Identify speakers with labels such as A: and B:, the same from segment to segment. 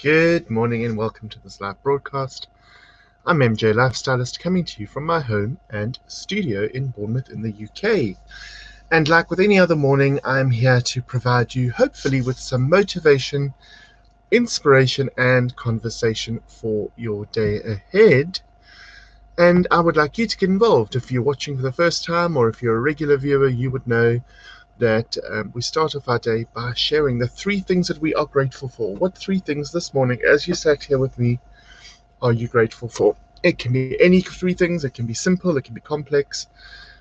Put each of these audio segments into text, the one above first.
A: Good morning and welcome to this live broadcast. I'm MJ LifeStylist coming to you from my home and studio in Bournemouth in the UK. And like with any other morning, I'm here to provide you hopefully with some motivation, inspiration and conversation for your day ahead. And I would like you to get involved. If you're watching for the first time or if you're a regular viewer, you would know that we start off our day by sharing the 3 things that we are grateful for. What 3 things this morning, as you sat here with me, are you grateful for? It can be any 3 things. It can be simple. It can be complex.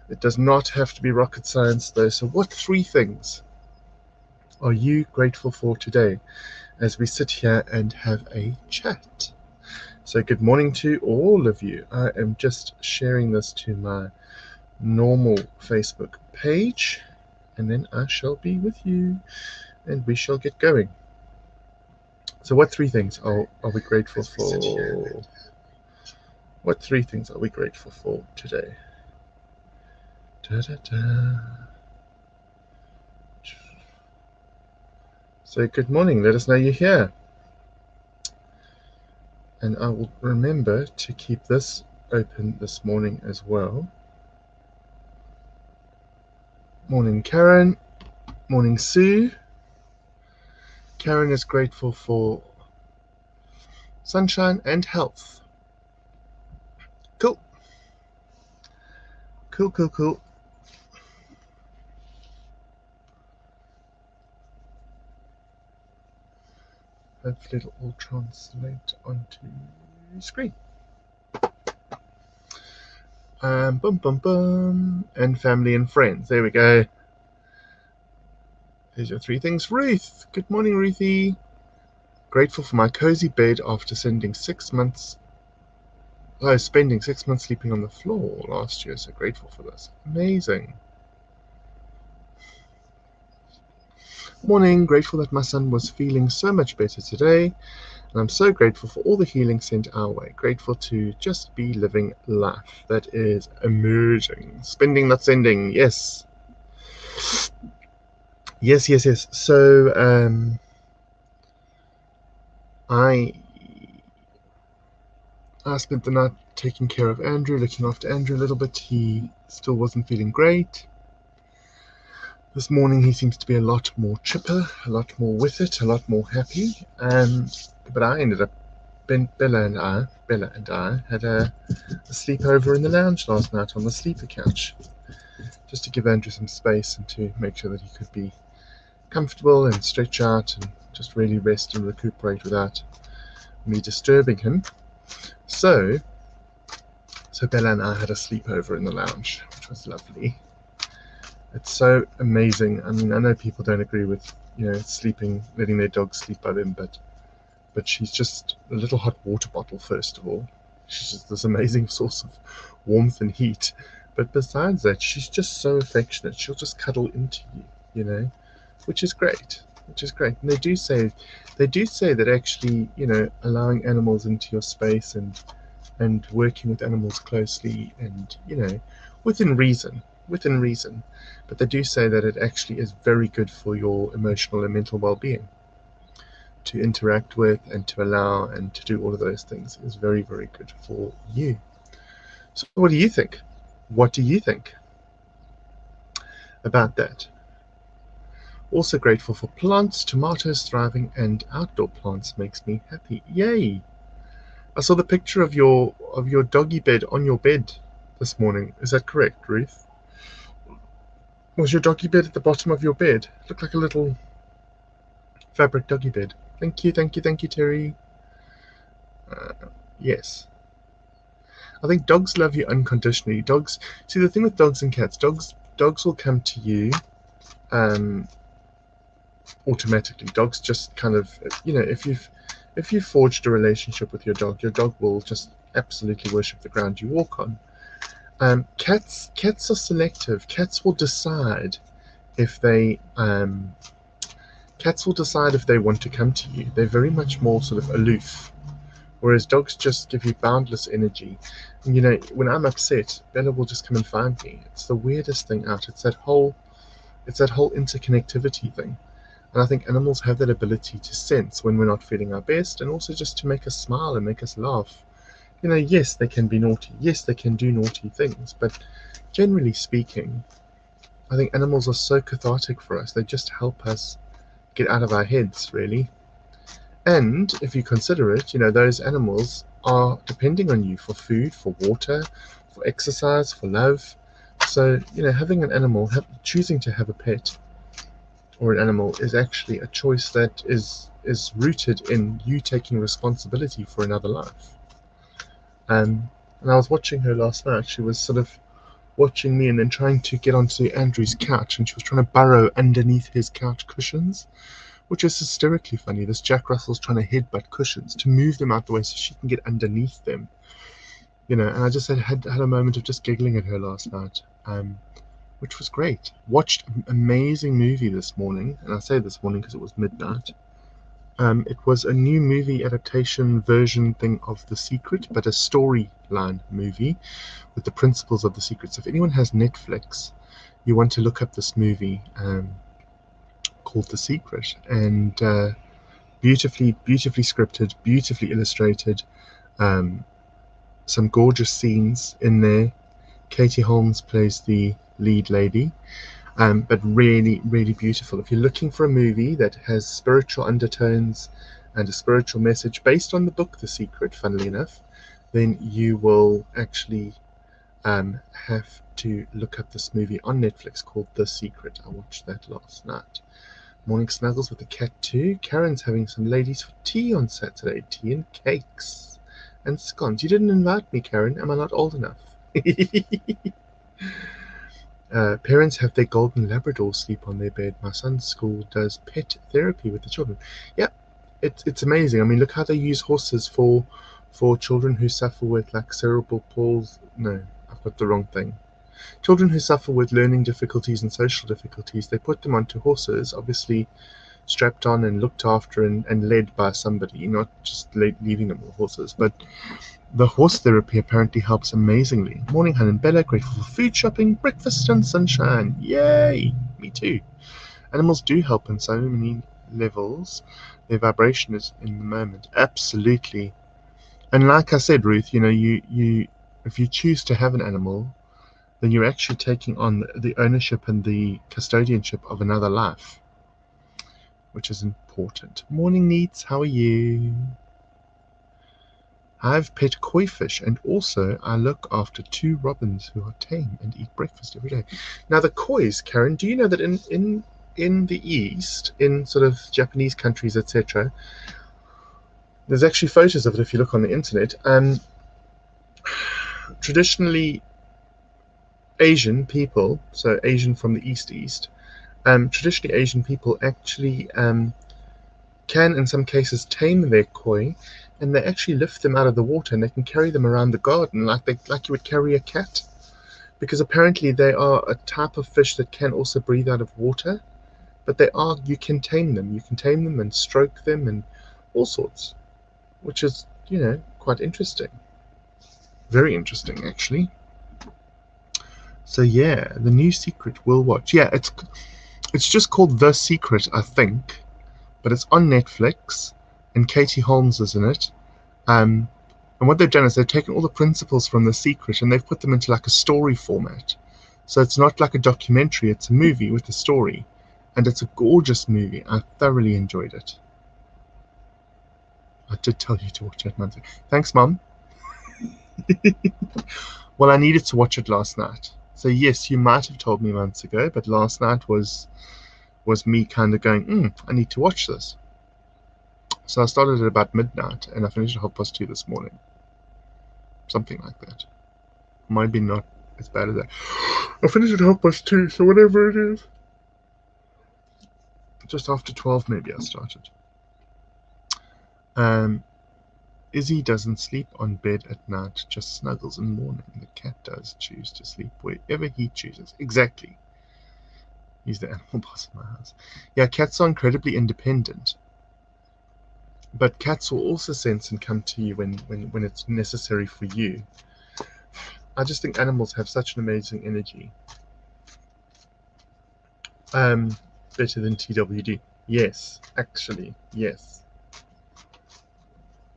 A: It does not have to be rocket science, though. So what 3 things are you grateful for today as we sit here and have a chat? So good morning to all of you. I am just sharing this to my normal Facebook page, and then I shall be with you and we shall get going. So what 3 things are we grateful for? What 3 things are we grateful for today? So good morning, let us know you're here. And I will remember to keep this open this morning as well. Morning Karen, morning Sue. Karen is grateful for sunshine and health. Cool. Cool. Hopefully it'll all translate onto screen. And family and friends. There we go. There's your 3 things. Ruth. Good morning, Ruthie. Grateful for my cozy bed after spending 6 months sleeping on the floor last year. So grateful for this. Amazing. Morning. Grateful that my son was feeling so much better today. And I'm so grateful for all the healing sent our way. Grateful to just be living life. That is amazing. Spending, not sending. Yes. Yes. So, I spent the night taking care of Andrew, looking after Andrew a little bit. He still wasn't feeling great. This morning he seems to be a lot more chipper, a lot more with it, a lot more happy. But I ended up, Bella and I had a sleepover in the lounge last night on the sleeper couch, just to give Andrew some space and to make sure that he could be comfortable and stretch out and just really rest and recuperate without me disturbing him. So Bella and I had a sleepover in the lounge, which was lovely. It's so amazing. I mean, I know people don't agree with, sleeping, letting their dog sleep by them, but she's just a little hot water bottle, first of all. She's just this amazing source of warmth and heat. But besides that, she's just so affectionate. She'll just cuddle into you, which is great. And they do say that actually, allowing animals into your space and working with animals closely and, within reason. But they do say that it actually is very good for your emotional and mental well-being. To interact with and to allow and to do all of those things is very, very good for you. So what do you think? What do you think about that? Also grateful for plants, tomatoes thriving, and outdoor plants makes me happy. Yay! I saw the picture of your doggy bed on your bed this morning. Is that correct, Ruth? Was your doggy bed at the bottom of your bed? It looked like a little fabric doggy bed. Thank you, Terry. Yes. I think dogs love you unconditionally. See, the thing with dogs and cats, dogs will come to you automatically. Dogs just kind of, if you've forged a relationship with your dog will just absolutely worship the ground you walk on. Cats are selective. Cats will decide if they want to come to you. They're very much more sort of aloof, whereas dogs just give you boundless energy. And, when I'm upset, Bella will just come and find me. It's the weirdest thing out. It's that whole interconnectivity thing. And I think animals have that ability to sense when we're not feeling our best, and also just to make us smile and make us laugh. Yes, they can be naughty. Yes, they can do naughty things. But generally speaking, I think animals are so cathartic for us. They just help us get out of our heads, really. And if you consider it, those animals are depending on you for food, for water, for exercise, for love. So, having an animal, choosing to have a pet or an animal is actually a choice that is rooted in you taking responsibility for another life. And I was watching her last night. She was sort of watching me and then trying to get onto Andrew's couch, and she was trying to burrow underneath his couch cushions, which is hysterically funny. This Jack Russell's trying to headbutt cushions to move them out the way so she can get underneath them. And I just had a moment of just giggling at her last night, which was great. Watched an amazing movie this morning, and I say this morning because it was midnight. It was a new movie adaptation version thing of The Secret, but a storyline movie with the principles of The Secret. So if anyone has Netflix, you want to look up this movie called The Secret, and beautifully scripted, beautifully illustrated, some gorgeous scenes in there. Katie Holmes plays the lead lady, but really, really beautiful. If you're looking for a movie that has spiritual undertones and a spiritual message based on the book The Secret, funnily enough, then you will actually have to look up this movie on Netflix called The Secret. I watched that last night. Morning snuggles with the cat too. Karen's having some ladies for tea on Saturday. Tea and cakes and scones. You didn't invite me, Karen. Am I not old enough? Parents have their golden Labrador sleep on their bed. My son's school does pet therapy with the children. Yeah, it's amazing. I mean, look how they use horses for children who suffer with like cerebral palsy. No, I've got the wrong thing. Children who suffer with learning difficulties and social difficulties, they put them onto horses, obviously strapped on and looked after and led by somebody, not just leaving them with horses. But the horse therapy apparently helps amazingly. Morning, Han and Bella. Grateful for food, shopping, breakfast, and sunshine. Yay! Me too. Animals do help on so many levels. Their vibration is in the moment. Absolutely. And like I said, Ruth, you if you choose to have an animal, then you're actually taking on the ownership and the custodianship of another life, which is important. Morning, Neats. How are you? I've pet koi fish, and also I look after 2 robins who are tame and eat breakfast every day. Now, the kois, Karen, do you know that in the East, in sort of Japanese countries, etc., there's actually photos of it if you look on the internet. Traditionally, Asian people, so Asian from the East, traditionally Asian people actually can in some cases tame their koi, and they actually lift them out of the water and they can carry them around the garden like you would carry a cat, because apparently they are a type of fish that can also breathe out of water, but you can tame them and stroke them and all sorts, which is quite interesting, very interesting actually. So yeah, the new Secret we'll watch. Yeah, it's just called The Secret, I think, but it's on Netflix, and Katie Holmes is in it. And what they've done is they've taken all the principles from The Secret and they've put them into like a story format. So it's not like a documentary, it's a movie with a story. And it's a gorgeous movie. I thoroughly enjoyed it. I did tell you to watch it, Mum. Thanks, Mum. Well, I needed to watch it last night. So yes, you might have told me months ago, but last night was me kind of going, I need to watch this. So I started at about midnight and I finished at 2:30 this morning. Something like that. Might be not as bad as that. I finished at 2:30, so whatever it is. Just after 12 maybe I started. Izzy doesn't sleep on bed at night, just snuggles in the morning. The cat does choose to sleep wherever he chooses. Exactly. He's the animal boss in my house. Yeah, cats are incredibly independent. But cats will also sense and come to you when it's necessary for you. I just think animals have such an amazing energy. Better than TWD. Yes, actually, yes.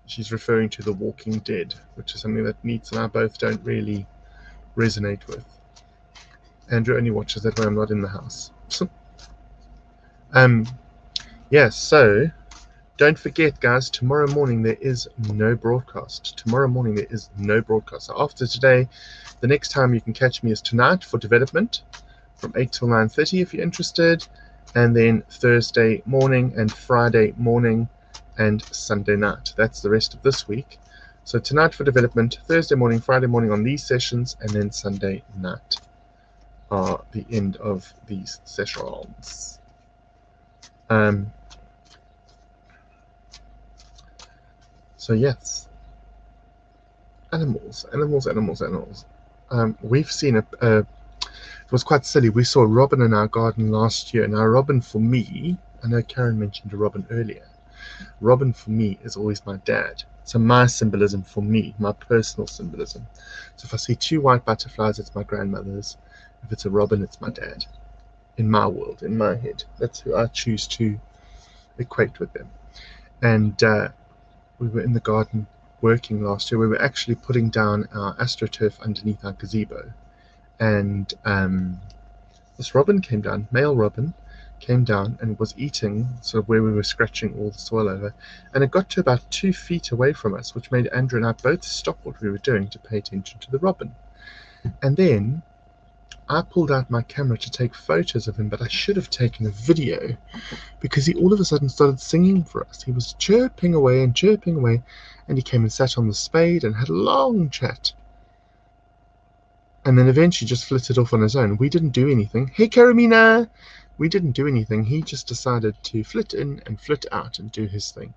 A: She's referring to The Walking Dead, which is something that Neets and I both don't really resonate with. Andrew only watches that when I'm not in the house. Yeah, so don't forget, guys, tomorrow morning there is no broadcast. Tomorrow morning there is no broadcast. So after today, the next time you can catch me is tonight for development from 8 till 9:30 if you're interested, and then Thursday morning and Friday morning and Sunday night. That's the rest of this week. So tonight for development, Thursday morning, Friday morning on these sessions, and then Sunday night are the end of these sessions. So yes, animals. We've seen it was quite silly. We saw a robin in our garden last year. Now, robin for me, I know Karen mentioned a robin earlier. Robin for me is always my dad. So my symbolism for me, my personal symbolism. So if I see two white butterflies, it's my grandmother's. If it's a robin, it's my dad. In my world, in my head, that's who I choose to equate with them. And we were in the garden working last year. We were actually putting down our astroturf underneath our gazebo, and this robin came down, male robin, came down and was eating sort of where we were scratching all the soil over, and it got to about 2 feet away from us, which made Andrew and I both stop what we were doing to pay attention to the robin. And then I pulled out my camera to take photos of him, but I should have taken a video, because he all of a sudden started singing for us. He was chirping away, and he came and sat on the spade and had a long chat. And then eventually just flitted off on his own. We didn't do anything. Hey, Karamina! We didn't do anything. He just decided to flit in and flit out and do his thing.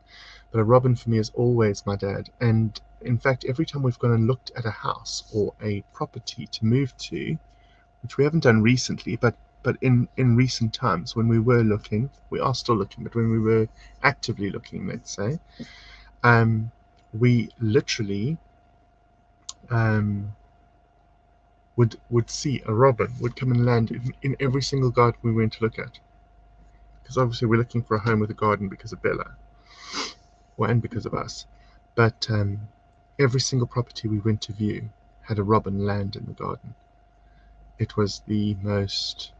A: But a robin for me is always my dad. And in fact, every time we've gone and looked at a house or a property to move to, which we haven't done recently, but in recent times when we were looking, we are still looking, but when we were actively looking, let's say, we literally would see a robin would come and land in every single garden we went to look at, because obviously we're looking for a home with a garden because of Bella, and because of us. But every single property we went to view had a robin land in the garden. It was the most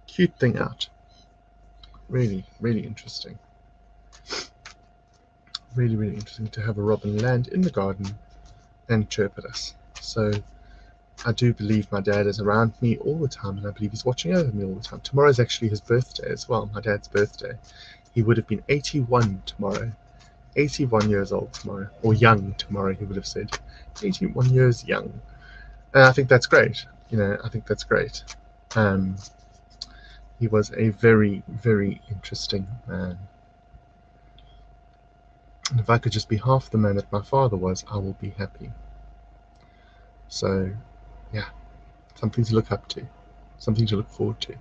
A: cute thing out. Really, really interesting. Really, really interesting to have a robin land in the garden and chirp at us. So I do believe my dad is around me all the time, and I believe he's watching over me all the time. Tomorrow is actually his birthday as well, my dad's birthday. He would have been 81 tomorrow. 81 years old tomorrow, or young tomorrow, he would have said. 81 years young. And I think that's great. I think that's great. He was a very, very interesting man. And if I could just be half the man that my father was, I will be happy. So, yeah, something to look up to, something to look forward to.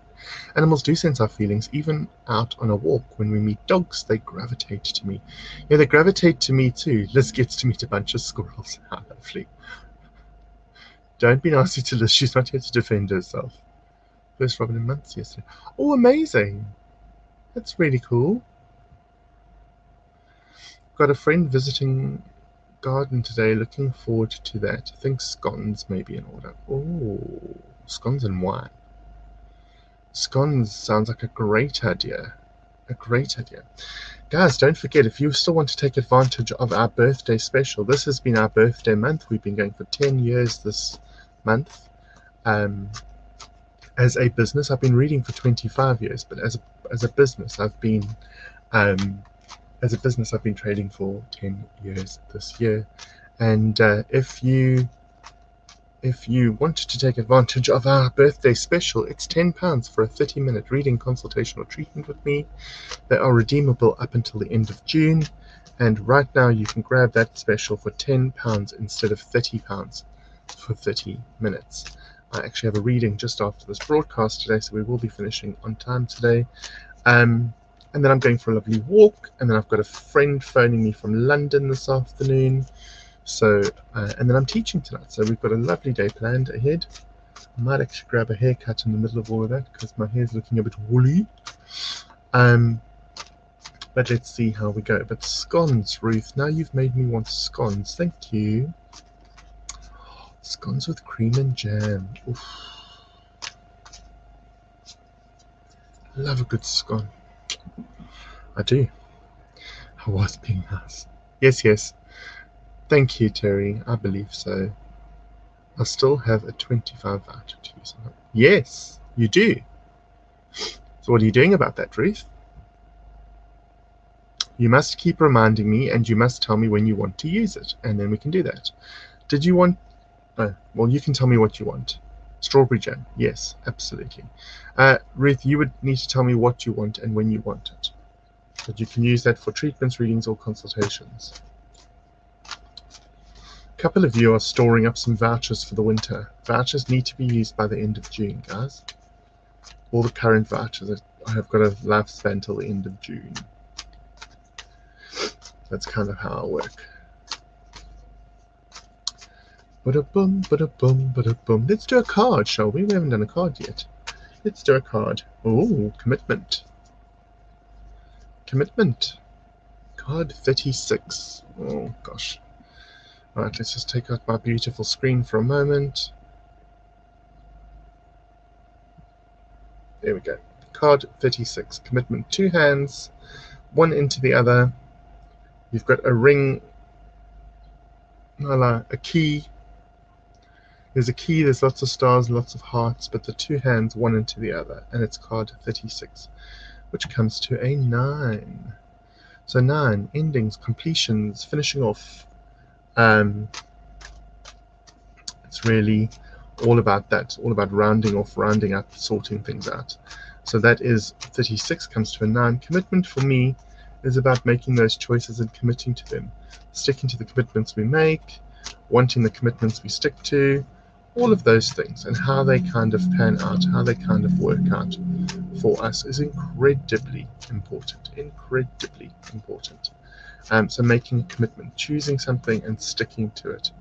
A: Animals do sense our feelings, even out on a walk. When we meet dogs, they gravitate to me. Yeah, they gravitate to me too. Liz gets to meet a bunch of squirrels. How lovely. Don't be nasty to Liz. She's not here to defend herself. First robin in months yesterday. Oh, amazing. That's really cool. Got a friend visiting garden today. Looking forward to that. I think scones may be in order. Oh, scones and wine. Scones sounds like a great idea. A great idea. Guys, don't forget, if you still want to take advantage of our birthday special, this has been our birthday month. We've been going for 10 years this month. As a business, I've been reading for 25 years, but as a business, I've been trading for 10 years this year. And if you want to take advantage of our birthday special, it's £10 for a 30-minute reading consultation or treatment with me. They are redeemable up until the end of June, and right now you can grab that special for £10 instead of £30 for 30 minutes. I actually have a reading just after this broadcast today, so we will be finishing on time today. And then I'm going for a lovely walk, and then I've got a friend phoning me from London this afternoon. So, and then I'm teaching tonight, so we've got a lovely day planned ahead. I might actually grab a haircut in the middle of all of that, because my hair's looking a bit woolly. But let's see how we go. But scones, Ruth. Now you've made me want scones. Thank you. Scones with cream and jam. Oof. Love a good scone. I do. I was being nice. Yes, yes. Thank you, Terry. I believe so. I still have a 25 voucher to use. Yes, you do. So what are you doing about that, Ruth? You must keep reminding me, and you must tell me when you want to use it, and then we can do that. Did you want... Oh, well, you can tell me what you want. Strawberry jam. Yes, absolutely. Ruth, you would need to tell me what you want and when you want it. But you can use that for treatments, readings, or consultations. A couple of you are storing up some vouchers for the winter. Vouchers need to be used by the end of June, guys. All the current vouchers have got a lifespan till the end of June. That's kind of how I work. Ba-da-bum, ba-da-bum, ba-da-bum. Let's do a card, shall we? We haven't done a card yet. Let's do a card. Oh, commitment. Commitment. Card 36. Oh, gosh. Right, let's just take out my beautiful screen for a moment. There we go. Card 36. Commitment. 2 hands, one into the other. You've got a ring, a key. There's a key, there's lots of stars, lots of hearts, but the 2 hands, one into the other, and it's card 36, which comes to a 9. So 9, endings, completions, finishing off. It's really all about that, all about rounding off, rounding up, sorting things out. So that is 36, comes to a 9. Commitment for me is about making those choices and committing to them, sticking to the commitments we make, wanting the commitments we stick to, all of those things, and how they kind of pan out, how they kind of work out for us is incredibly important, incredibly important. So making a commitment, choosing something and sticking to it,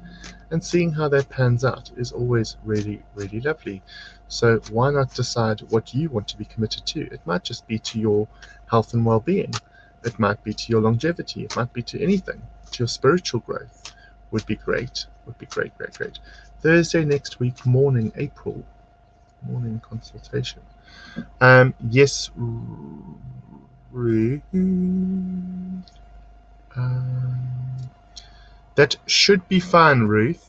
A: and seeing how that pans out is always really, really lovely. So why not decide what you want to be committed to? It might just be to your health and well-being. It might be to your longevity. It might be to anything. To your spiritual growth would be great. Would be great, great, great. Thursday next week, morning, April. Morning consultation. Yes, that should be fine, Ruth.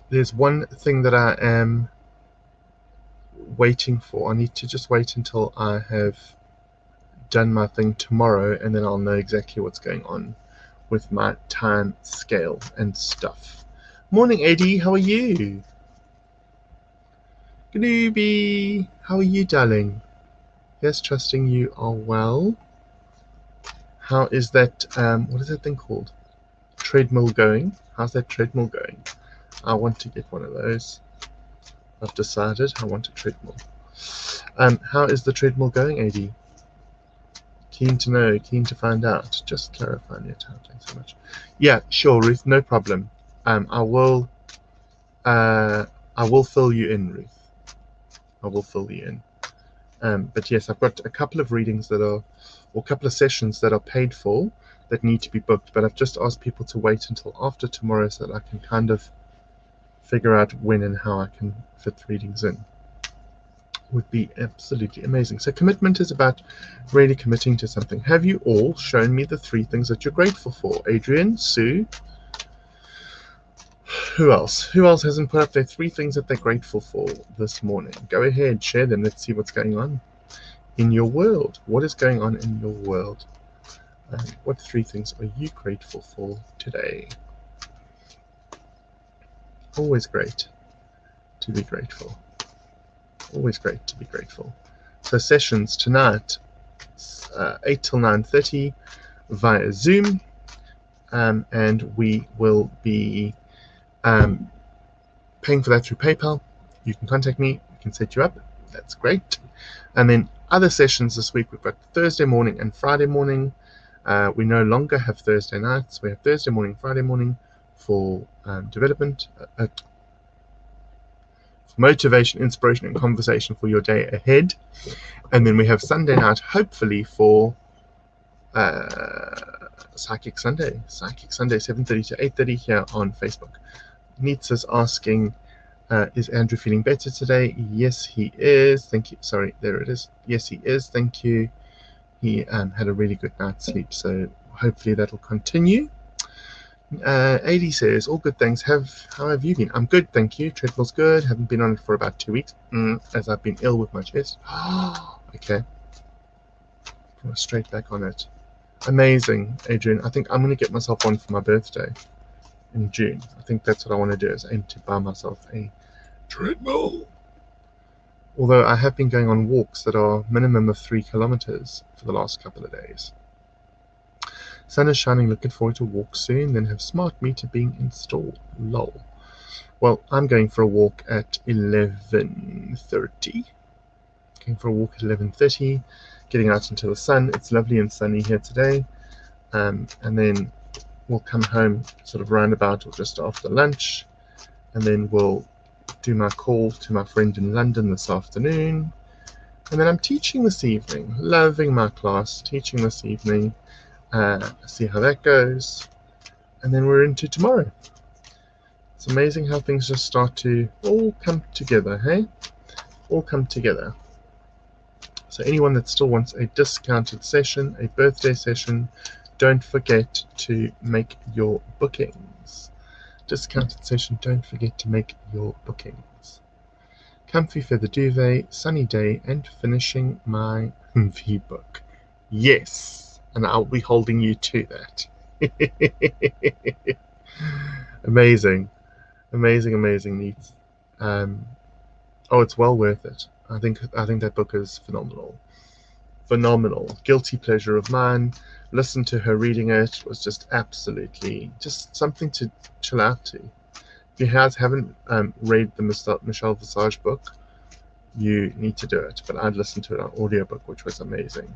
A: There's one thing that I am waiting for. I need to just wait until I have done my thing tomorrow, and then I'll know exactly what's going on with my time scale and stuff. Morning, Eddie. How are you? Glooby. How are you, darling? Yes, trusting you are well. How is that, what is that thing called? Treadmill going? How's that treadmill going? I want to get one of those. I've decided I want a treadmill. How is the treadmill going, AD? Keen to know, keen to find out. Just clarifying your time. Thanks so much. Yeah, sure, Ruth, no problem. I will fill you in, Ruth. I will fill you in. But yes, I've got a couple of readings that are, or a couple of sessions that are paid for that need to be booked, but I've just asked people to wait until after tomorrow so that I can kind of figure out when and how I can fit readings in. Would be absolutely amazing. So commitment is about really committing to something. Have you all shown me the 3 things that you're grateful for? Adrian, Sue, who else? Who else hasn't put up their 3 things that they're grateful for this morning? Go ahead, share them. Let's see what's going on in your world. What is going on in your world? What 3 things are you grateful for today? Always great to be grateful. Always great to be grateful. So sessions tonight, 8 till 9:30 via Zoom, and we will be paying for that through PayPal. You can contact me, we can set you up. That's great. And then other sessions this week, we've got Thursday morning and Friday morning. We no longer have Thursday nights. We have Thursday morning, Friday morning for development, motivation, inspiration, and conversation for your day ahead. And then we have Sunday night, hopefully, for Psychic Sunday, 7:30 to 8:30 here on Facebook. Neetsa's asking, is Andrew feeling better today? Yes, he is. Thank you. Sorry, there it is. Yes, he is. Thank you. He had a really good night's sleep, so hopefully that'll continue. AD says, all good, thanks. How have you been? I'm good, thank you. Treadmill's good. Haven't been on it for about 2 weeks, as I've been ill with my chest. Okay. Go straight back on it. Amazing, Adrian. I think I'm going to get myself one for my birthday in June. I think that's what I want to do, is aim to buy myself a treadmill. Although I have been going on walks that are minimum of 3 kilometers for the last couple of days. Sun is shining, looking forward to a walk soon, then have smart meter being installed. Lol. Well, I'm going for a walk at 11:30. Going for a walk at 11:30, getting out into the sun. It's lovely and sunny here today. And then we'll come home sort of roundabout or just after lunch. And then we'll do my call to my friend in London this afternoon. And then I'm teaching this evening. Loving my class, teaching this evening. See how that goes, and then we're into tomorrow. It's amazing how things just start to all come together, hey? All come together. So anyone that still wants a discounted session, a birthday session, don't forget to make your bookings. Discounted session, don't forget to make your bookings. Comfy feather duvet, sunny day, and finishing my V-book. Yes! And I'll be holding you to that. Amazing, Neat. Oh, it's well worth it. I think that book is phenomenal. Guilty pleasure of mine. Listen to her reading it was just absolutely just something to chill out to. If you haven't read the Michelle Visage book, you need to do it. But I'd listened to it on audiobook, which was amazing.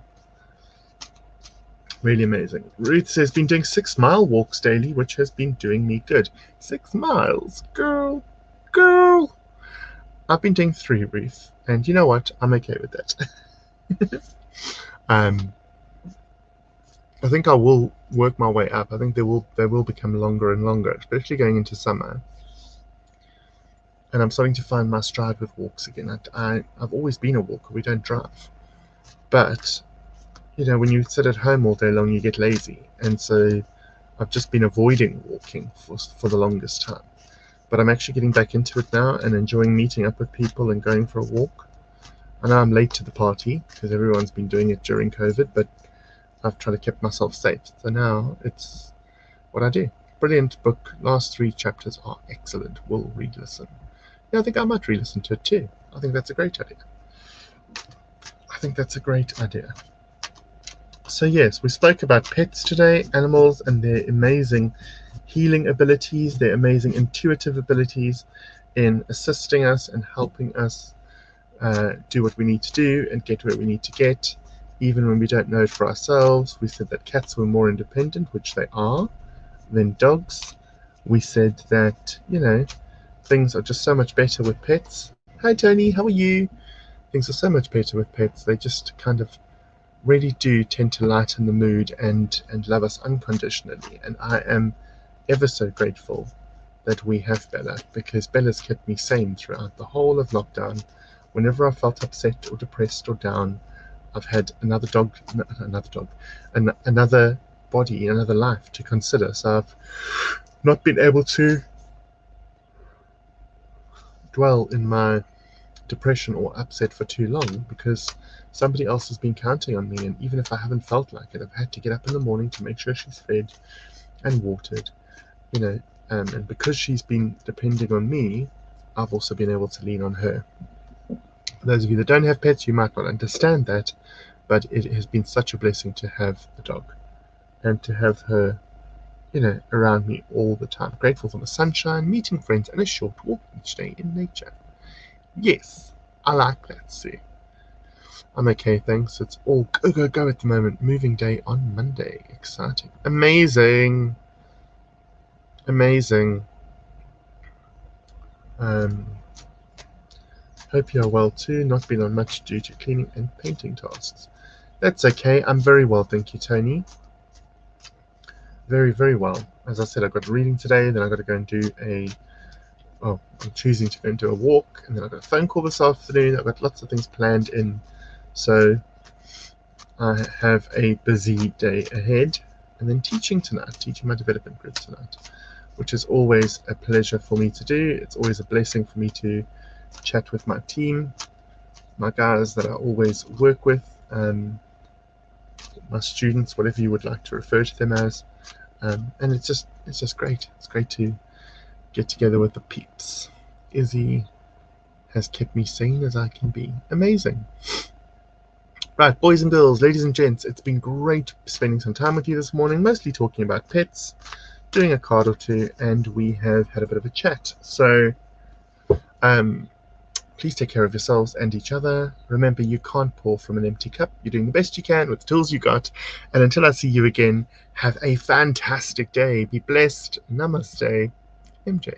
A: Really amazing. Ruth says, been doing 6 mile walks daily, which has been doing me good. 6 miles, girl. I've been doing 3, Ruth, and you know what? I'm okay with that. I think I will work my way up. I think they will become longer and longer, especially going into summer. And I'm starting to find my stride with walks again. I've always been a walker. We don't drive, but you know, when you sit at home all day long, you get lazy. And so I've just been avoiding walking for the longest time. But I'm actually getting back into it now and enjoying meeting up with people and going for a walk. I know I'm late to the party because everyone's been doing it during COVID, but I've tried to keep myself safe. So now it's what I do. Brilliant book. Last 3 chapters are excellent. We'll re-listen. Yeah, I think I might re-listen to it too. I think that's a great idea. So yes, we spoke about pets today, animals and their amazing healing abilities, their amazing intuitive abilities in assisting us and helping us do what we need to do and get where we need to get, even when we don't know it for ourselves. We said that cats were more independent, which they are, than dogs. We said that, you know, things are just so much better with pets. Hi Tony, how are you? Things are so much better with pets. They just kind of really do tend to lighten the mood and love us unconditionally. And I am ever so grateful that we have Bella, because Bella's kept me sane throughout the whole of lockdown. Whenever I felt upset or depressed or down, I've had another body, another life to consider. So I've not been able to dwell in my depression or upset for too long, because somebody else has been counting on me, and even if I haven't felt like it, I've had to get up in the morning to make sure she's fed and watered, you know, and because she's been depending on me, I've also been able to lean on her. For those of you that don't have pets, you might not understand that, but it has been such a blessing to have a dog and to have her, you know, around me all the time. Grateful for the sunshine, meeting friends, and a short walk each day in nature. Yes, I like that, see. I'm okay, thanks. It's all go at the moment. Moving day on Monday. Exciting. Amazing. Hope you are well too. Not been on much due to cleaning and painting tasks. That's okay. I'm very well, thank you, Tony. Very, very well. As I said, I've got reading today, then I've got to go and do I'm choosing to go and do a walk, and then I've got a phone call this afternoon. I've got lots of things planned in, so I have a busy day ahead. And then teaching my development group tonight, which is always a pleasure for me to do. It's always a blessing for me to chat with my team, my guys that I always work with, my students, whatever you would like to refer to them as. And it's just great. It's great to get together with the peeps. Izzy has kept me sane as I can be. Amazing. Right, boys and girls, ladies and gents, it's been great spending some time with you this morning, mostly talking about pets, doing a card or two, and we have had a bit of a chat. So please take care of yourselves and each other. Remember, you can't pour from an empty cup. You're doing the best you can with the tools you got. And until I see you again, have a fantastic day. Be blessed. Namaste. MJ.